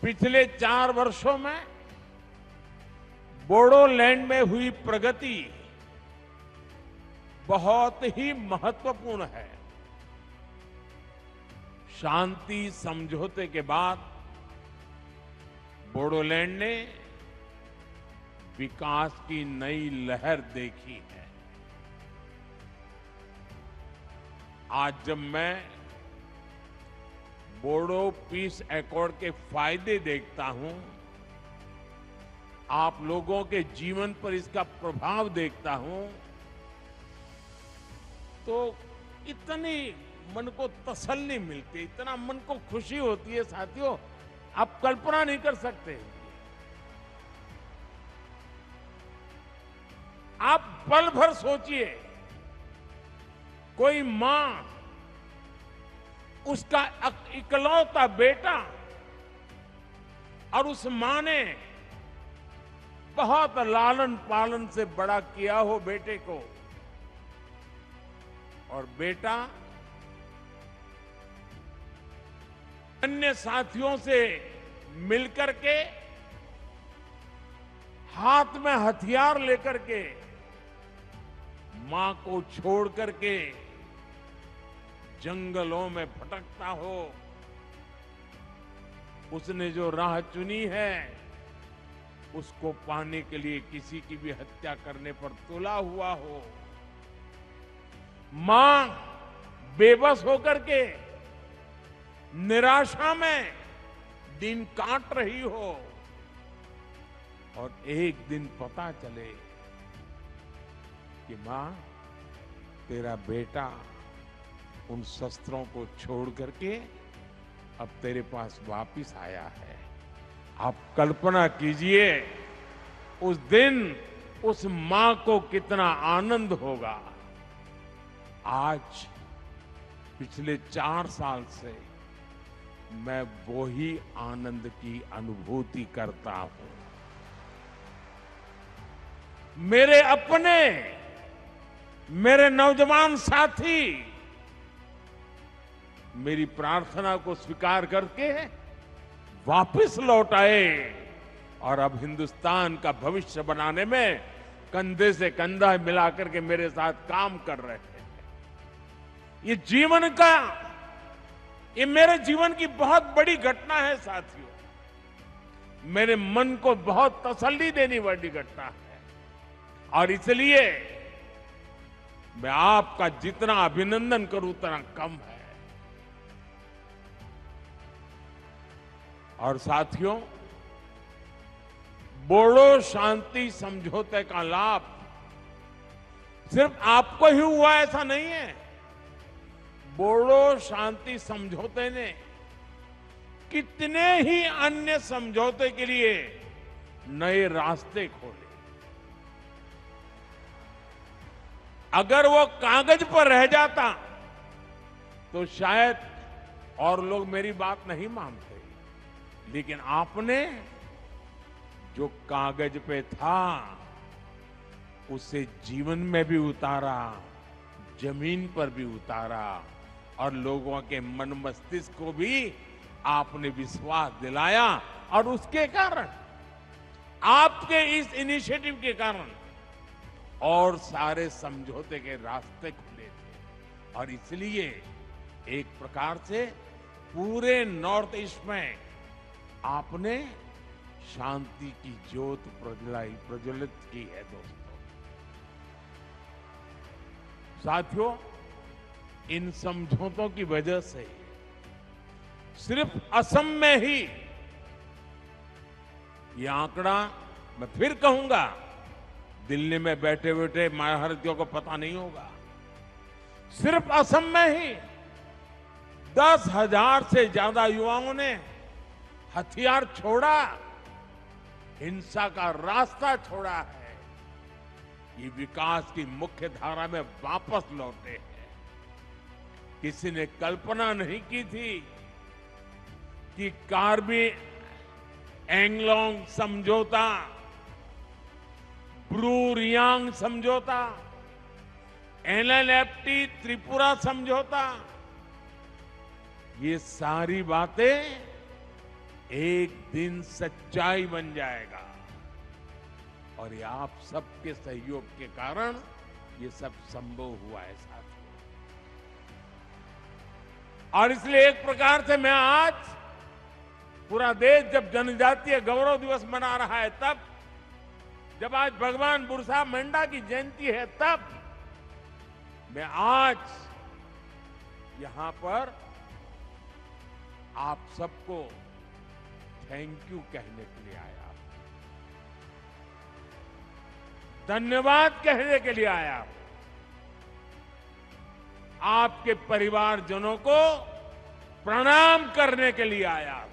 पिछले 4 वर्षों में बोडोलैंड में हुई प्रगति बहुत ही महत्वपूर्ण है। शांति समझौते के बाद बोडोलैंड ने विकास की नई लहर देखी है। आज जब मैं बोडो पीस एकॉर्ड के फायदे देखता हूं, आप लोगों के जीवन पर इसका प्रभाव देखता हूं, तो इतनी मन को तसल्ली मिलती, इतना मन को खुशी होती है साथियों, आप कल्पना नहीं कर सकते। आप पल भर सोचिए, कोई मां उसका इकलौता बेटा और उस मां ने बहुत लालन पालन से बड़ा किया हो बेटे को, और बेटा अन्य साथियों से मिलकर के हाथ में हथियार लेकर के मां को छोड़ करके जंगलों में भटकता हो, उसने जो राह चुनी है उसको पाने के लिए किसी की भी हत्या करने पर तुला हुआ हो, मां बेबस होकर के निराशा में दिन काट रही हो, और एक दिन पता चले कि मां, तेरा बेटा उन शस्त्रों को छोड़ करके अब तेरे पास वापिस आया है। आप कल्पना कीजिए उस दिन उस मां को कितना आनंद होगा। आज पिछले 4 साल से मैं वो ही आनंद की अनुभूति करता हूं। मेरे अपने, मेरे नौजवान साथी मेरी प्रार्थना को स्वीकार करके वापस लौट आए और अब हिंदुस्तान का भविष्य बनाने में कंधे से कंधा मिलाकर के मेरे साथ काम कर रहे हैं। ये जीवन का, ये मेरे जीवन की बहुत बड़ी घटना है साथियों। मेरे मन को बहुत तसल्ली देने वाली घटना है, और इसलिए मैं आपका जितना अभिनंदन करूं उतना कम है। और साथियों, बोडो शांति समझौते का लाभ सिर्फ आपको ही हुआ ऐसा नहीं है। बोडो शांति समझौते ने कितने ही अन्य समझौते के लिए नए रास्ते खोले। अगर वो कागज पर रह जाता तो शायद और लोग मेरी बात नहीं मानते, लेकिन आपने जो कागज पे था उसे जीवन में भी उतारा, जमीन पर भी उतारा, और लोगों के मन मस्तिष्क को भी आपने विश्वास दिलाया, और उसके कारण, आपके इस इनिशिएटिव के कारण और सारे समझौते के रास्ते खुले थे। और इसलिए एक प्रकार से पूरे नॉर्थ ईस्ट में आपने शांति की ज्योत प्रज्वलित की है। दोस्तों, साथियों, इन समझौतों की वजह से सिर्फ असम में ही, ये आंकड़ा मैं फिर कहूंगा, दिल्ली में बैठे बैठे महारथियों को पता नहीं होगा, सिर्फ असम में ही 10,000 से ज्यादा युवाओं ने हथियार छोड़ा, हिंसा का रास्ता छोड़ा है। ये विकास की मुख्य धारा में वापस लौटे हैं। किसी ने कल्पना नहीं की थी कि कार्बी एंगलोंग समझौता, ब्रू रियांग समझौता, एलएलएफटी त्रिपुरा समझौता, ये सारी बातें एक दिन सच्चाई बन जाएगा। और ये आप सबके सहयोग के कारण ये सब संभव हुआ है साथियों। और इसलिए एक प्रकार से मैं आज पूरा देश जब जनजातीय गौरव दिवस मना रहा है, तब जब आज भगवान बिरसा मुंडा की जयंती है, तब मैं आज यहां पर आप सबको थैंक यू कहने के लिए आया, धन्यवाद कहने के लिए आया, आपके परिवारजनों को प्रणाम करने के लिए आया।